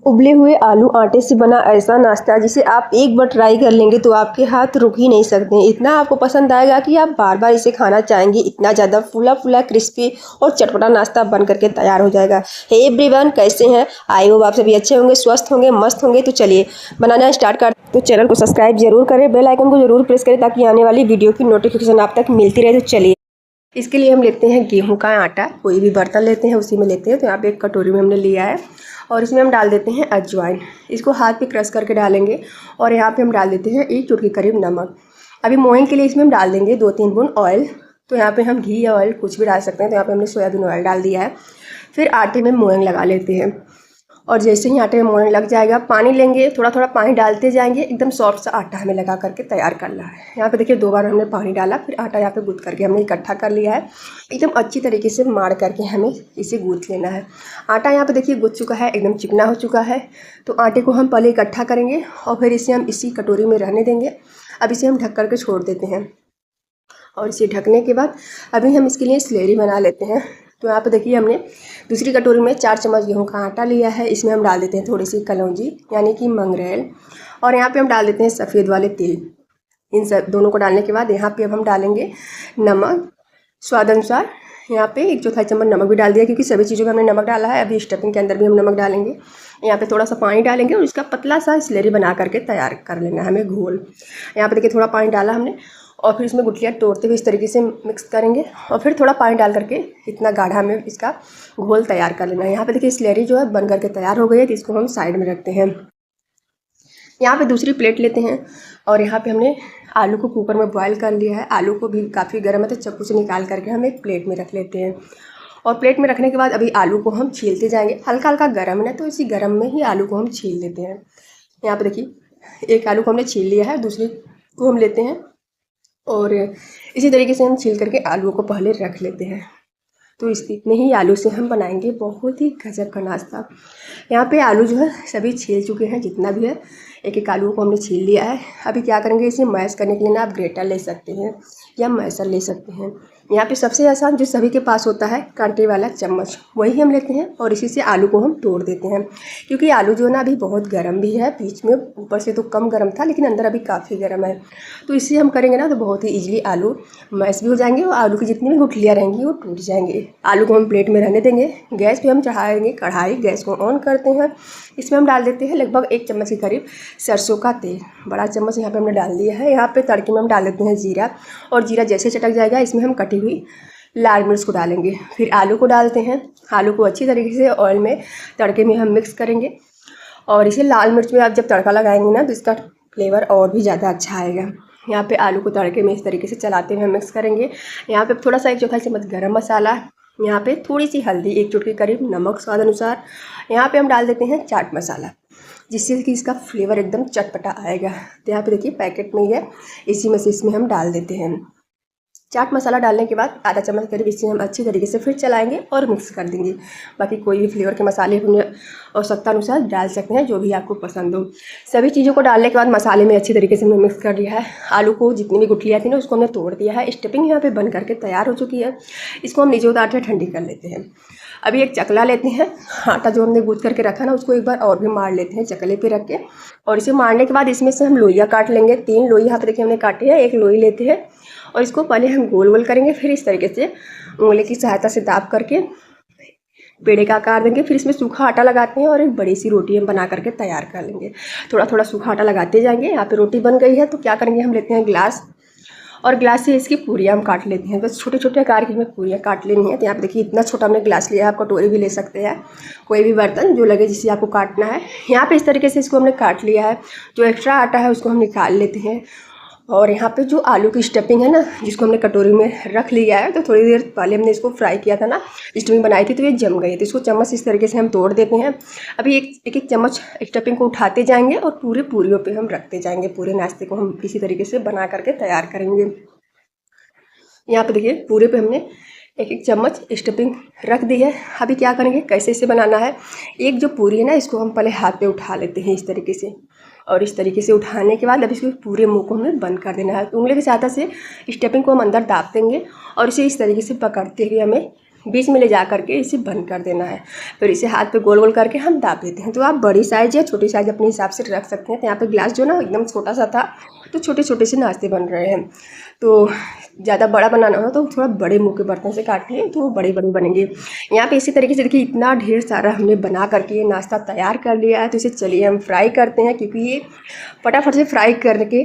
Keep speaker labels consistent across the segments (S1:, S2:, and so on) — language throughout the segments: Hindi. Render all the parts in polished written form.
S1: उबले हुए आलू आटे से बना ऐसा नाश्ता जिसे आप एक बार ट्राई कर लेंगे तो आपके हाथ रुक ही नहीं सकते। इतना आपको पसंद आएगा कि आप बार बार इसे खाना चाहेंगे। इतना ज़्यादा फूला फूला क्रिस्पी और चटपटा नाश्ता बन करके तैयार हो जाएगा। हे एवरीवन, कैसे हैं? आई होप आप सभी अच्छे होंगे, स्वस्थ होंगे, मस्त होंगे। तो चलिए बनाना स्टार्ट कर। तो चैनल को सब्सक्राइब जरूर करें, बेल आइकन को जरूर प्रेस करें ताकि आने वाली वीडियो की नोटिफिकेशन आप तक मिलती रहे। तो चलिए, इसके लिए हम लेते हैं गेहूं का आटा। कोई भी बर्तन लेते हैं उसी में लेते हैं। तो यहाँ पे एक कटोरी में हमने लिया है और इसमें हम डाल देते हैं अजवाइन। इसको हाथ पे क्रश करके डालेंगे और यहाँ पे हम डाल देते हैं 1 चुटकी करीब नमक। अभी मोइन के लिए इसमें हम डाल देंगे 2-3 बूंद ऑयल। तो यहाँ पे हम घी या ऑयल कुछ भी डाल सकते हैं। तो यहाँ पे हमने सोयाबीन ऑयल डाल दिया है। फिर आटे में मोइन लगा लेते हैं और जैसे ही आटे में मोइन लग जाएगा पानी लेंगे, थोड़ा थोड़ा पानी डालते जाएंगे। एकदम सॉफ्ट सा आटा हमें लगा करके तैयार करना है। यहाँ पे देखिए 2 बार हमने पानी डाला, फिर आटा यहाँ पे गूँथ करके हमने इकट्ठा कर लिया है। एकदम अच्छी तरीके से मार करके हमें इसे गूँथ लेना है। आटा यहाँ पे देखिए गूँथ चुका है, एकदम चिकना हो चुका है। तो आटे को हम पहले इकट्ठा करेंगे और फिर इसे हम इसी कटोरी में रहने देंगे। अब इसे हम ढक करके छोड़ देते हैं और इसे ढकने के बाद अभी हम इसके लिए स्लेरी बना लेते हैं। तो यहाँ पे देखिए हमने दूसरी कटोरी में 4 चम्मच गेहूं का आटा लिया है। इसमें हम डाल देते हैं थोड़ी सी कलौंजी यानी कि मंगरेल और यहाँ पे हम डाल देते हैं सफ़ेद वाले तिल। इन सब दोनों को डालने के बाद यहाँ पे अब हम डालेंगे नमक स्वाद अनुसार। यहाँ पे 1/4 चम्मच नमक भी डाल दिया क्योंकि सभी चीज़ों में हमने नमक डाला है। अभी स्टफिंग के अंदर भी हम नमक डालेंगे। यहाँ पे थोड़ा सा पानी डालेंगे और इसका पतला सा स्लेरी बना करके तैयार कर लेना है हमें घोल। यहाँ पे देखिए थोड़ा पानी डाला हमने और फिर इसमें गुठलियाँ तोड़ते हुए इस तरीके से मिक्स करेंगे और फिर थोड़ा पानी डाल करके इतना गाढ़ा में इसका घोल तैयार कर लेना है। यहाँ पे देखिए स्लेरी जो है बन करके तैयार हो गई है। तो इसको हम साइड में रखते हैं। यहाँ पे दूसरी प्लेट लेते हैं और यहाँ पे हमने आलू को कुकर में बॉयल कर लिया है। आलू को भी काफ़ी गर्म है तो चाकू से निकाल करके हम एक प्लेट में रख लेते हैं और प्लेट में रखने के बाद अभी आलू को हम छीलते जाएंगे। हल्का हल्का गर्म है तो इसी गर्म में ही आलू को हम छील लेते हैं। यहाँ पे देखिए एक आलू को हमने छील लिया है, दूसरी को हम लेते हैं और इसी तरीके से हम छील करके आलूओं को पहले रख लेते हैं। तो इतने ही आलू से हम बनाएंगे बहुत ही गजब का नाश्ता। यहाँ पे आलू जो है सभी छील चुके हैं, जितना भी है एक एक आलू को हमने छील लिया है। अभी क्या करेंगे, इसे मैश करने के लिए ना आप ग्रेटर ले सकते हैं या मैशर ले सकते हैं। यहाँ पे सबसे आसान जो सभी के पास होता है कांटे वाला चम्मच, वही हम लेते हैं और इसी से आलू को हम तोड़ देते हैं। क्योंकि आलू जो है ना अभी बहुत गर्म भी है, बीच में ऊपर से तो कम गर्म था लेकिन अंदर अभी काफ़ी गर्म है। तो इसे हम करेंगे ना तो बहुत ही ईजिली आलू मैश भी हो जाएंगे और आलू की जितनी भी गुठलियाँ रहेंगी वो टूट जाएंगे। आलू को हम प्लेट में रहने देंगे। गैस पे हम चढ़ाएंगे कढ़ाई, गैस को ऑन करते हैं। इसमें हम डाल देते हैं लगभग 1 चम्मच के करीब सरसों का तेल। बड़ा चम्मच यहाँ पे हमने डाल दिया है। यहाँ पे तड़के में हम डाल देते हैं जीरा और जीरा जैसे चटक जाएगा इसमें हम कटी हुई लाल मिर्च को डालेंगे। फिर आलू को डालते हैं। आलू को अच्छी तरीके से ऑयल में तड़के में हम मिक्स करेंगे और इसे लाल मिर्च में आप जब तड़का लगाएंगे ना तो इसका फ्लेवर और भी ज़्यादा अच्छा आएगा। यहाँ पे आलू को तड़के में इस तरीके से चलाते हुए मिक्स करेंगे। यहाँ पे थोड़ा सा 1/4 चम्मच गरम मसाला, यहाँ पे थोड़ी सी हल्दी, 1 चुटकी करीब नमक स्वाद अनुसार। यहाँ पे हम डाल देते हैं चाट मसाला जिससे कि इसका फ्लेवर एकदम चटपटा आएगा। तो यहाँ पे देखिए पैकेट में ही है, इसी में से इसमें हम डाल देते हैं। चाट मसाला डालने के बाद आधा चम्मच करीब इसे हम अच्छी तरीके से फिर चलाएंगे और मिक्स कर देंगे। बाकी कोई भी फ्लेवर के मसाले अपने आवश्यकता अनुसार डाल सकते हैं, जो भी आपको पसंद हो। सभी चीज़ों को डालने के बाद मसाले में अच्छी तरीके से हमने मिक्स कर लिया है। आलू को जितनी भी गुठलियाँ थी ना उसको हमने तोड़ दिया है। स्टफिंग यहाँ पे बन करके तैयार हो चुकी है। इसको हम नीचे उतार के ठंडी कर लेते हैं। अभी एक चकला लेते हैं। आटा जो हमने गूँथ करके रखा ना उसको एक बार और भी मार लेते हैं चकले पे रख के और इसे मारने के बाद इसमें से हम लोइयाँ काट लेंगे। 3 लोई यहाँ पे देखिए हमने काटे हैं। एक लोई लेते हैं और इसको पहले हम गोल गोल करेंगे, फिर इस तरीके से उंगली की सहायता से दाब करके पेड़े का आकार देंगे। फिर इसमें सूखा आटा लगाते हैं और एक बड़ी सी रोटी हम बना करके तैयार कर लेंगे। थोड़ा थोड़ा सूखा आटा लगाते जाएंगे। यहाँ पे रोटी बन गई है तो क्या करेंगे, हम लेते हैं ग्लास और ग्लास से इसकी पूरियाँ हम काट लेते हैं। बस छोटे छोटे आकार की हमें पूरियाँ काट लेनी है। तो यहाँ पे देखिए इतना छोटा हमने ग्लास लिया है। आप कटोरी भी ले सकते हैं, कोई भी बर्तन जो लगे जिससे आपको काटना है। यहाँ पे इस तरीके से इसको हमने काट लिया है। जो एक्स्ट्रा आटा है उसको हम निकाल लेते हैं और यहाँ पे जो आलू की स्टफिंग है ना जिसको हमने कटोरी में रख लिया है, तो थोड़ी देर पहले हमने इसको फ्राई किया था ना, स्टफिंग बनाई थी तो ये जम गई। तो इसको चम्मच इस तरीके से हम तोड़ देते हैं। अभी एक चम्मच स्टफिंग को उठाते जाएंगे और पूरे पूरियों पे हम रखते जाएंगे। पूरे नाश्ते को हम इसी तरीके से बना करके तैयार करेंगे। यहाँ पे देखिए पूरे पे हमने एक चम्मच स्टफिंग रख दी है। अभी क्या करेंगे, कैसे इसे बनाना है। एक जो पूरी है ना इसको हम पहले हाथ पे उठा लेते हैं इस तरीके से और इस तरीके से उठाने के बाद अब इसको पूरे मुंह को हमें बंद कर देना है। उंगली की सहायता से स्टफिंग को हम अंदर दाब देंगे और इसे इस तरीके से पकड़ते हुए हमें बीच में ले जा करके इसे बंद कर देना है। फिर इसे हाथ पे गोल गोल करके हम दाब देते हैं। तो आप बड़ी साइज़ या छोटी साइज़ अपने हिसाब से रख सकते हैं। तो यहाँ पे ग्लास जो ना एकदम छोटा सा था, तो छोटे छोटे से नाश्ते बन रहे हैं। तो ज़्यादा बड़ा बनाना हो तो थोड़ा बड़े मुँह के बर्तन से काटें तो वो बड़े बड़े बनेंगे। यहाँ पे इसी तरीके से देखिए इतना ढेर सारा हमने बना करके ये नाश्ता तैयार कर लिया है। तो इसे चलिए हम फ्राई करते हैं, क्योंकि ये फटाफट से फ्राई करके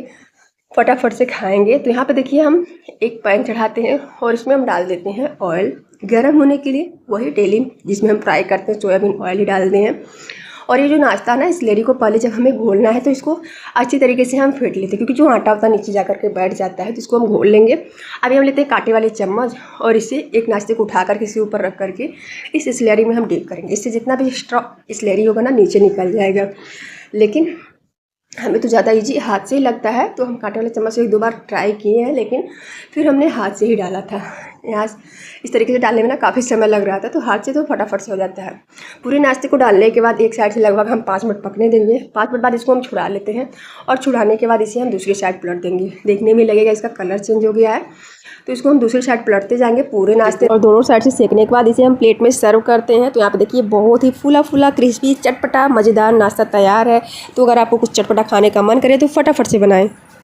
S1: फटाफट से खाएंगे। तो यहाँ पे देखिए हम एक पैन चढ़ाते हैं और इसमें हम डाल देते हैं ऑयल गर्म होने के लिए, वही डेली जिसमें हम फ्राई करते हैं सोयाबीन ऑयल ही डालते हैं। और ये जो नाश्ता है ना, इस लेरी को पहले जब हमें घोलना है तो इसको अच्छी तरीके से हम फेंट लेते हैं, क्योंकि जो आटा होता है नीचे जा करके बैठ जाता है। तो इसको हम घोल लेंगे। अभी हम लेते हैं कांटे वाले चम्मच और इसे एक नाश्ते को उठा करके इसके ऊपर रख करके इस स्लैरी में हम डीप करेंगे। इससे जितना भी एक्स्ट्रा स्लैरी होगा ना नीचे निकल जाएगा। लेकिन हमें तो ज़्यादा इजी हाथ से ही लगता है, तो हम कांटे वाले चम्मच से एक दो बार ट्राई किए हैं, लेकिन फिर हमने हाथ से ही डाला था। यहाँ इस तरीके से डालने में ना काफ़ी समय लग रहा था, तो हाथ से तो फटाफट से हो जाता है। पूरे नाश्ते को डालने के बाद एक साइड से लगभग हम 5 मिनट पकने देंगे। 5 मिनट बाद इसको हम छुड़ा लेते हैं और छुड़ाने के बाद इसे हम दूसरी साइड पलट देंगे। देखने में लगेगा इसका कलर चेंज हो गया है, तो इसको हम दूसरी साइड पलटते जाएंगे पूरे नाश्ते, और दोनों साइड से सेकने के बाद इसे हम प्लेट में सर्व करते हैं। तो यहाँ पे देखिए बहुत ही फूला फूला क्रिस्पी चटपटा मज़ेदार नाश्ता तैयार है। तो अगर आपको कुछ चटपटा खाने का मन करे तो फटाफट से बनाएं।